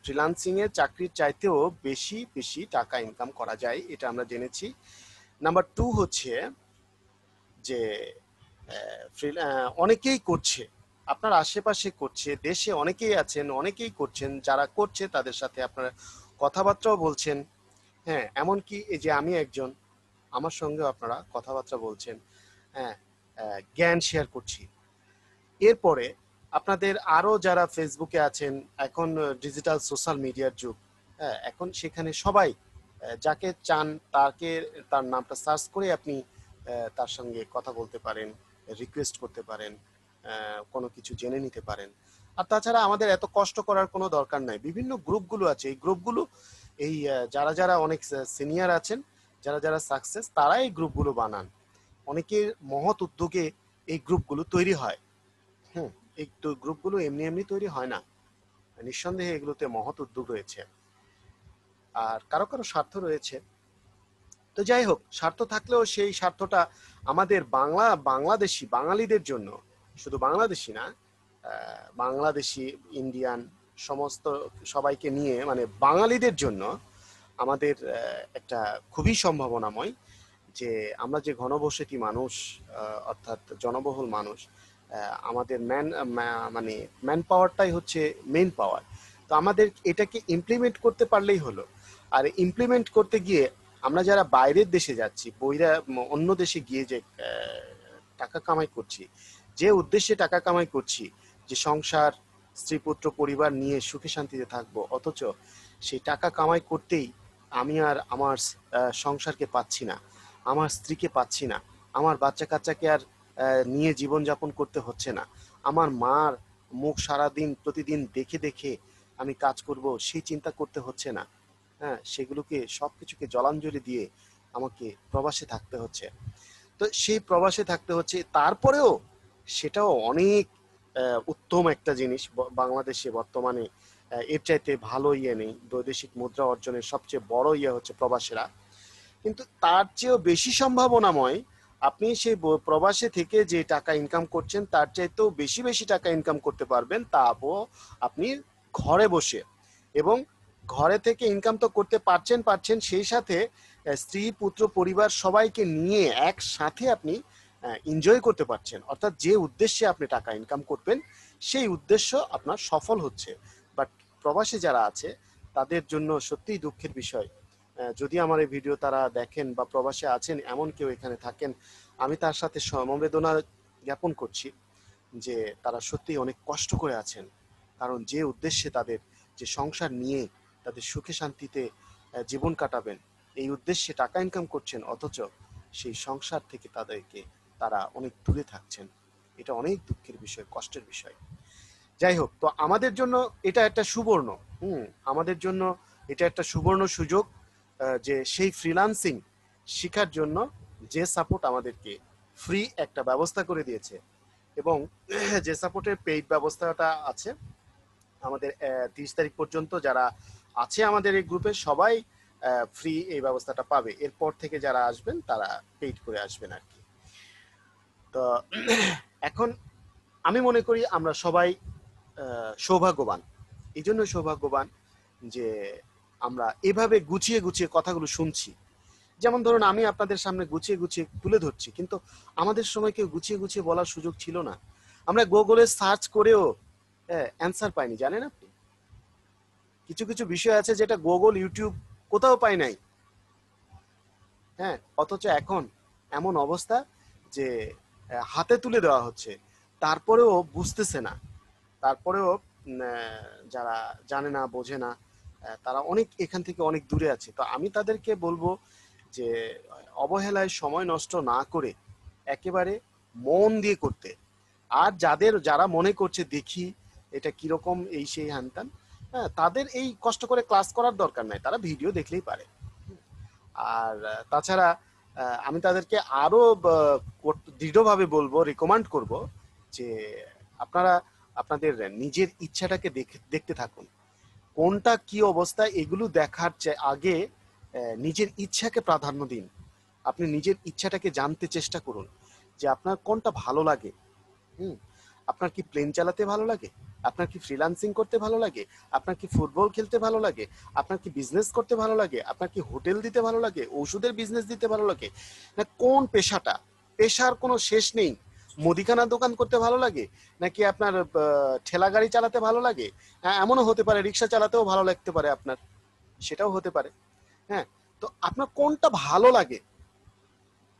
Freelancing এর চাকরির চাইতেও বেশি বেশি টাকা ইনকাম করা যায়, এটা আমরা জেনেছি। নাম্বার 2 হচ্ছে যে অনেকেই করছে, আপনার আশেপাশে করছে, দেশে অনেকেই আছেন, অনেকেই করছেন, যারা করছে তাদের সাথে আপনারা কথাবার্তাও বলছেন। হ্যাঁ, এমনকি এই যে আমি একজন, আমার সঙ্গেও আপনারা কথাবার্তা বলছেন। হ্যাঁ, জ্ঞান শেয়ার করছি। এরপরে আপনাদের আরো যারা ফেসবুকে আছেন, এখন ডিজিটাল সোশ্যাল মিডিয়ার যুগ। হ্যাঁ, এখন সেখানে সবাই যাকে চান তাকে, তার নামটা সার্চ করে আপনি তার সঙ্গে কথা বলতে পারেন, রিকোয়েস্ট করতে পারেন, কোনো কিছু জেনে নিতে পারেন। আর তাছাড়া আমাদের এত কষ্ট করার কোনো দরকার নাই। বিভিন্ন গ্রুপগুলো আছে, এই গ্রুপগুলো এই যারা যারা অনেক সিনিয়র আছেন, যারা যারা সাকসেস, তারা এই গ্রুপগুলো বানান। অনেকের মহৎ উদ্যোগে এই গ্রুপগুলো তৈরি হয়। হুম, এই গ্রুপগুলো এমনি এমনি তৈরি হয় না, নিঃসন্দেহে এগুলোতে মহৎ উদ্যোগ রয়েছে, আর কারো কারো স্বার্থ রয়েছে। তো যাই হোক, স্বার্থ থাকলেও সেই স্বার্থটা আমাদের বাংলাদেশি বাঙালিদের জন্য, শুধু বাংলাদেশি না, বাংলাদেশি, ইন্ডিয়ান, সমস্ত সবাইকে নিয়ে, মানে বাঙালিদের জন্য আমাদের একটা খুবই সম্ভাবনাময় যে আমরা যে ঘনবসতি মানুষ, অর্থাৎ জনবহুল মানুষ, আমাদের মানে ম্যান পাওয়ারটাই হচ্ছে মেইন পাওয়ার। তো আমাদের এটাকে ইমপ্লিমেন্ট করতে পারলেই হলো। আর ইমপ্লিমেন্ট করতে গিয়ে আমরা যারা বাইরের দেশে যাচ্ছি, অন্য দেশে গিয়ে যে টাকা কামাই করছি, যে উদ্দেশ্যে টাকা কামাই করছি, যে সংসার, স্ত্রী পুত্র পরিবার নিয়ে সুখে শান্তিতে থাকবো, অথচ সেই টাকা কামাই করতেই আমি আর আমার সংসারকে পাচ্ছি না, আমার স্ত্রীকে পাচ্ছি না, আমার বাচ্চা কাচ্চাকে আর নিয়ে জীবনযাপন করতে হচ্ছে না, আমার মার মুখ সারাদিন প্রতিদিন দেখে দেখে আমি কাজ করব সেই চিন্তা করতে হচ্ছে না। হ্যাঁ, সেগুলোকে সবকিছুকে জলাঞ্জলি দিয়ে আমাকে প্রবাসে থাকতে হচ্ছে। তো সেই প্রবাসে থাকতে হচ্ছে, তারপরেও সেটাও অনেক উত্তম একটা জিনিস। বাংলাদেশে বর্তমানে এর চাইতে ভালো ইয়ে নেই। বৈদেশিক মুদ্রা অর্জনের সবচেয়ে বড় ইয়ে হচ্ছে প্রবাসীরা। কিন্তু তার চেয়েও বেশি সম্ভাবনাময়, আপনি সেই প্রবাসে থেকে যে টাকা ইনকাম করছেন তার চাইতেও বেশি বেশি টাকা ইনকাম করতে পারবেন, তাও আপনি ঘরে বসে। এবং ঘরে থেকে ইনকাম তো করতে পারছেন, সেই সাথে স্ত্রী পুত্র পরিবার সবাইকে নিয়ে একসাথে আপনি এনজয় করতে পারছেন। অর্থাৎ যে উদ্দেশ্যে আপনি টাকা ইনকাম করবেন সেই উদ্দেশ্য আপনার সফল হচ্ছে। বাট প্রবাসী যারা আছে তাদের জন্য সত্যিই দুঃখের বিষয়। যদি আমার এই ভিডিও তারা দেখেন বা প্রবাসে আছেন এমন কেউ এখানে থাকেন, আমি তার সাথে সমবেদনা জ্ঞাপন করছি যে তারা সত্যিই অনেক কষ্ট করে আছেন। কারণ যে উদ্দেশ্যে তাদের, যে সংসার নিয়ে তাদের সুখে শান্তিতে জীবন কাটাবেন, এই উদ্দেশ্যে টাকা ইনকাম করছেন, অথচ সেই সংসার থেকে তারা অনেক দূরে থাকছেন। এটা অনেক দুঃখের বিষয়, কষ্টের বিষয়। যাই হোক, তো আমাদের জন্য এটা একটা সুবর্ণ, আমাদের জন্য এটা একটা সুবর্ণ সুযোগ যে সেই ফ্রিল্যান্সিং শেখার জন্য যে সাপোর্ট আমাদেরকে ফ্রি একটা ব্যবস্থা করে দিয়েছে, এবং যে সাপোর্টের পেইড ব্যবস্থাটা আছে আমাদের 30 তারিখ পর্যন্ত যারা আছে আমাদের এই গ্রুপে সবাই ফ্রি এই ব্যবস্থাটা পাবে। এরপর থেকে যারা আসবেন তারা পেইড করে আসবেন আর কি। তো এখন আমি মনে করি আমরা সবাই সৌভাগ্যবান। এই জন্য সৌভাগ্যবান যে আমরা এভাবে গুছিয়ে গুছিয়ে কথাগুলো শুনছি। যেমন ধরুন, আমি আপনাদের সামনে গুছিয়ে গুছিয়ে তুলে ধরছি, কিন্তু আমাদের সময় কেউ গুছিয়ে গুছিয়ে বলার সুযোগ ছিল না। আমরা গুগলে সার্চ করেও অ্যান্সার পাইনি, জানেন আপনি? কিছু কিছু বিষয় আছে যেটা গুগল, ইউটিউব কোথাও পাই নাই। হ্যাঁ, অথচ এখন এমন অবস্থা যে হাতে তুলে দেওয়া হচ্ছে, তারপরেও বুঝতেছে না, তারপরেও যারা জানে না, বোঝে না, তারা অনেক এখান থেকে অনেক দূরে আছে। তো আমি তাদেরকে বলবো যে অবহেলায় সময় নষ্ট না করে একেবারে মন দিয়ে করতে। আর যারা মনে করছে দেখি এটা কিরকম, এই সেই হ্যানত্যান, হ্যাঁ, তাদের এই কষ্ট করে ক্লাস করার দরকার নাই, তারা ভিডিও দেখলেই পারে। আর তাছাড়া আমি তাদেরকে আরো দৃঢ়ভাবে বলবো, রিকমেন্ড করব যে আপনারা আপনাদের নিজের ইচ্ছাটাকে দেখতে থাকুন, কোনটা কি অবস্থা এগুলো দেখার আগে নিজের ইচ্ছাকে প্রাধান্য দিন। আপনি নিজের ইচ্ছাটাকে জানতে চেষ্টা করুন যে আপনার কোনটা ভালো লাগে। হুম, আপনার কি প্লেন চালাতে ভালো লাগে? আপনার কি ফ্রিল্যান্সিং করতে ভালো লাগে? আপনার কি ফুটবল খেলতে ভালো লাগে? আপনার কি বিজনেস করতে ভালো লাগে? আপনার কি হোটেল দিতে ভালো লাগে? ওষুধের বিজনেস দিতে ভালো লাগে? না কোন পেশাটা? পেশার কোনো শেষ নেই। মুদিখানার দোকান করতে ভালো লাগে, নাকি আপনার ঠেলা গাড়ি চালাতে ভালো লাগে? হ্যাঁ, এমনও হতে পারে রিক্সা চালাতেও ভালো লাগতে পারে আপনার, সেটাও হতে পারে। হ্যাঁ, তো আপনার কোনটা ভালো লাগে?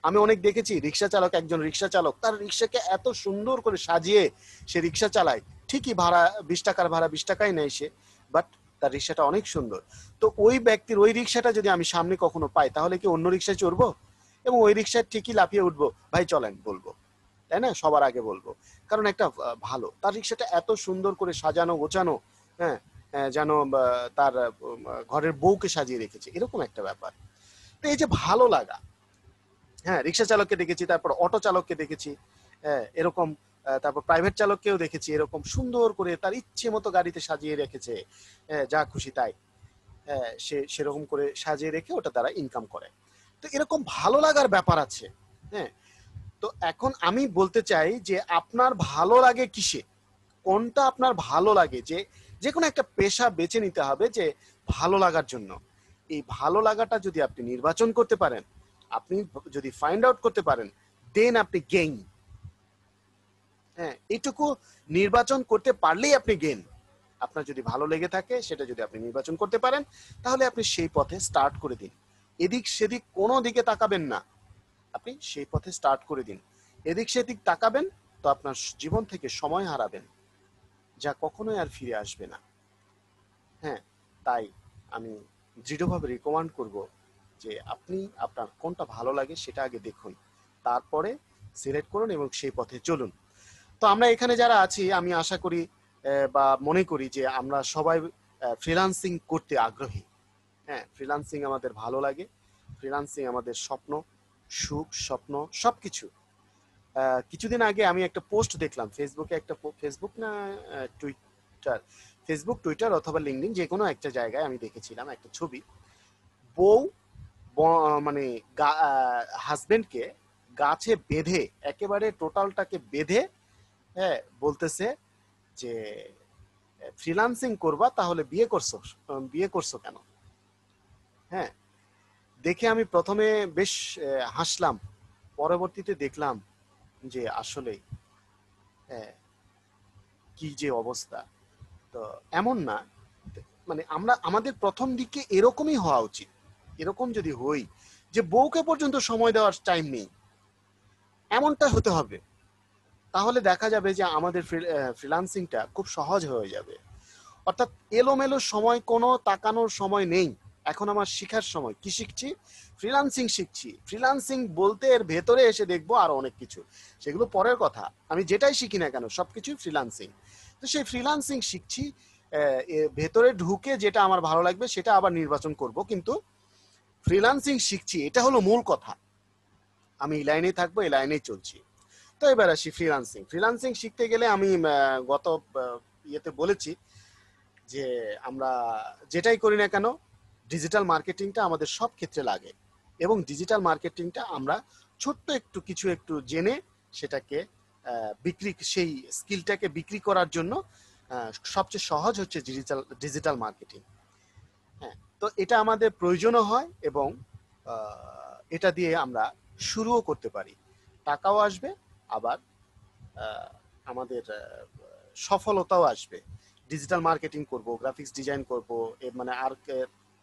আমি অনেক দেখেছি রিক্সা চালক, একজন রিক্সা চালক তার রিক্সাকে এত সুন্দর করে সাজিয়ে সে রিক্সা চালায়। ঠিকই ভাড়া 20 টাকার ভাড়া 20 টাকাই নেয় সে, বাট তার রিক্সাটা অনেক সুন্দর। তো ওই ব্যক্তির ওই রিক্সাটা যদি আমি সামনে কখনো পাই, তাহলে কি অন্য রিক্সায় চড়বো এবং ওই রিক্সায় ঠিকই লাফিয়ে উঠবো, ভাই চলেন বলবো, তাই না? সবার আগে বলবো, কারণ একটা ভালো তার রিক্সাটা এত সুন্দর করে সাজানো গোছানো। হ্যাঁ, যেন তার ঘরের বউকে সাজিয়ে রেখেছে, এরকম একটা ব্যাপার। তো এই যে ভালো লাগা, হ্যাঁ, রিক্সা চালককে দেখেছি, তারপর অটো চালককে দেখেছি, হ্যাঁ এরকম, তারপর প্রাইভেট চালককেও দেখেছি এরকম সুন্দর করে তার ইচ্ছে মতো গাড়িতে সাজিয়ে রেখেছে, যা খুশি তাই, সে সেরকম করে সাজিয়ে রেখে ওটা দ্বারা ইনকাম করে। তো এরকম ভালো লাগার ব্যাপার আছে। হ্যাঁ, তো এখন আমি বলতে চাই যে আপনার ভালো লাগে কিসে, কোনটা আপনার ভালো লাগে, যে যে কোনো একটা পেশা বেছে নিতে হবে যে ভালো লাগার জন্য। এই ভালো লাগাটা যদি আপনি নির্বাচন করতে পারেন, আপনি যদি ফাইন্ড আউট করতে পারেন, দেন আপনি গেইন। হ্যাঁ, এইটুকু নির্বাচন করতে পারলেই আপনি গেইন। আপনার যদি ভালো লেগে থাকে সেটা যদি আপনি নির্বাচন করতে পারেন, তাহলে আপনি সেই পথে স্টার্ট করে দিন। এদিক সেদিক কোনো দিকে তাকাবেন না, আপনি সেই পথে স্টার্ট করে দিন। এদিক সেদিক তাকাবেন তো আপনার জীবন থেকে সময় হারাবেন, যা কখনোই আর ফিরে আসবে না। হ্যাঁ, তাই আমি দৃঢ়ভাবে রিকমেন্ড করব যে আপনি আপনার কোনটা ভালো লাগে সেটা আগে দেখুন, তারপরে সিলেক্ট করুন এবং সেই পথে চলুন। তো আমরা এখানে যারা আছি, আমি আশা করি বা মনে করি যে আমরা সবাই ফ্রিল্যান্সিং করতে আগ্রহী। হ্যাঁ, ফ্রিল্যান্সিং আমাদের ভালো লাগে, ফ্রিল্যান্সিং আমাদের স্বপ্ন, সুখ, স্বপ্ন সবকিছু। কিছুদিন আগে আমি একটা পোস্ট দেখলাম ফেসবুকে, একটা ফেসবুক না টুইটার, ফেসবুক টুইটার অথবা লিঙ্কডইন, যে কোনো একটা জায়গায় আমি দেখেছিলাম একটা ছবি। বউ মানে হাজবেন্ডকে গাছে বেঁধে, একেবারে টোটালটাকে বেঁধে, হ্যাঁ বলতেছে যে ফ্রিল্যান্সিং করবা তাহলে বিয়ে করছো কেন? হ্যাঁ, দেখে আমি প্রথমে বেশ হাসলাম, পরবর্তীতে দেখলাম যে আসলে কি যে অবস্থা। তো এমন না, মানে আমরা আমাদের প্রথম দিকে এরকমই হওয়া উচিত। এরকম যদি হই যে বউকে পর্যন্ত সময় দেওয়ার টাইম নেই, এমনটা হতে হবে, তাহলে দেখা যাবে যে আমাদের ফ্রিল্যান্সিংটা খুব সহজ হয়ে যাবে। অর্থাৎ এলোমেলো সময়, কোনো তাকানোর সময় নেই। এখন আমার শিখার সময়। কি শিখছি? ফ্রিল্যান্সিং শিখছি। ফ্রিল্যান্সিং বলতে এর ভেতরে এসে দেখবো আরো অনেক কিছু, সেগুলো পরের কথা। আমি যেটাই শিখি না কেন সবকিছুই ফ্রিল্যান্সিং। তো সেই ফ্রিল্যান্সিং শিখছি, ভেতরে ঢুকে যেটা আমার ভালো লাগবে সেটা আবার নির্বাচন করব, কিন্তু ফ্রিল্যান্সিং শিখছি, এটা হলো মূল কথা। আমি এই লাইনেই থাকবো, এই লাইনেই চলছি। তো এবার আসি ফ্রিল্যান্সিং। ফ্রিল্যান্সিং শিখতে গেলে আমি গত ইয়েতে বলেছি যে আমরা যেটাই করি না কেন, ডিজিটাল মার্কেটিংটা আমাদের সব ক্ষেত্রে লাগে, এবং ডিজিটাল মার্কেটিংটা আমরা ছোট্ট একটু কিছু একটু জেনে সেটাকে বিক্রি, সেই স্কিলটাকে বিক্রি করার জন্য সবচেয়ে সহজ হচ্ছে ডিজিটাল মার্কেটিং। হ্যাঁ, তো এটা আমাদের প্রয়োজনও হয়, এবং এটা দিয়ে আমরা শুরুও করতে পারি, টাকাও আসবে, আবার আমাদের সফলতাও আসবে। ডিজিটাল মার্কেটিং করব, গ্রাফিক্স ডিজাইন করব, মানে আর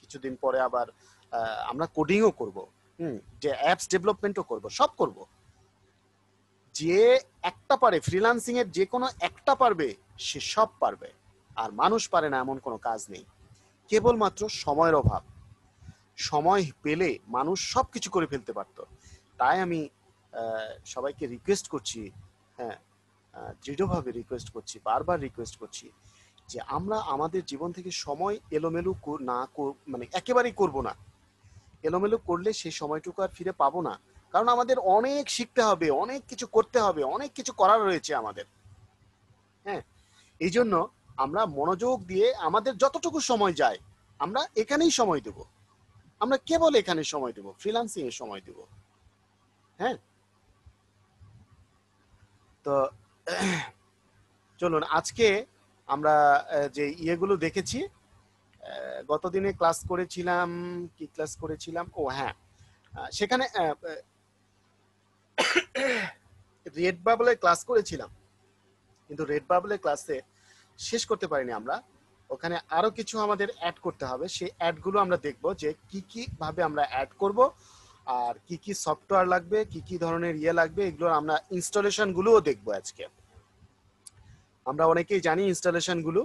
কিছুদিন পরে আবার আমরা কোডিংও করব, যে অ্যাপস ডেভেলপমেন্টও করব, সব করব। যে একটা পারে, ফ্রিল্যান্সিং এর যে কোনো একটা পারবে, সে সব পারবে। আর মানুষ পারে না এমন কোনো কাজ নেই, কেবলমাত্র সময়ের অভাব। সময় পেলে মানুষ সবকিছু করে ফেলতে পারত। তাই আমি সবাইকে রিকোয়েস্ট করছি, হ্যাঁ দৃঢ়ভাবে রিকোয়েস্ট করছি, বারবার রিকোয়েস্ট করছি যে আমরা আমাদের জীবন থেকে সময় এলোমেলো না, মানে একেবারেই করব না। এলোমেলো করলে সেই সময়টুকু আর ফিরে পাবো না, কারণ আমাদের অনেক শিখতে হবে, অনেক কিছু করতে হবে, অনেক কিছু করার রয়েছে আমাদের। হ্যাঁ, এই জন্য আমরা মনোযোগ দিয়ে আমাদের যতটুকু সময় যায় আমরা এখানেই সময় দেব, আমরা কেবল এখানে সময় দেব, ফ্রিল্যান্সিং এ সময় দেব। হ্যাঁ, তো চলুন আজকে আমরা যে ইয়েগুলো দেখেছি, গতদিনে ক্লাস করেছিলাম, কি ক্লাস করেছিলাম, ও হ্যাঁ, সেখানে রেড বাবলের ক্লাস করেছিলাম, কিন্তু রেড বাবলের ক্লাসে শেষ করতে পারিনি আমরা। ওখানে আরো কিছু আমাদের অ্যাড করতে হবে, সেই অ্যাডগুলো আমরা দেখব যে কি কি ভাবে আমরা অ্যাড করব, আর কি কি সফটওয়্যার লাগবে, কি কি ধরনের ইয়ে লাগবে, এগুলো আমরা ইনস্টলেশন গুলোও দেখবো আজকে। আমরা অনেকেই জানি ইনস্টলেশন গুলো,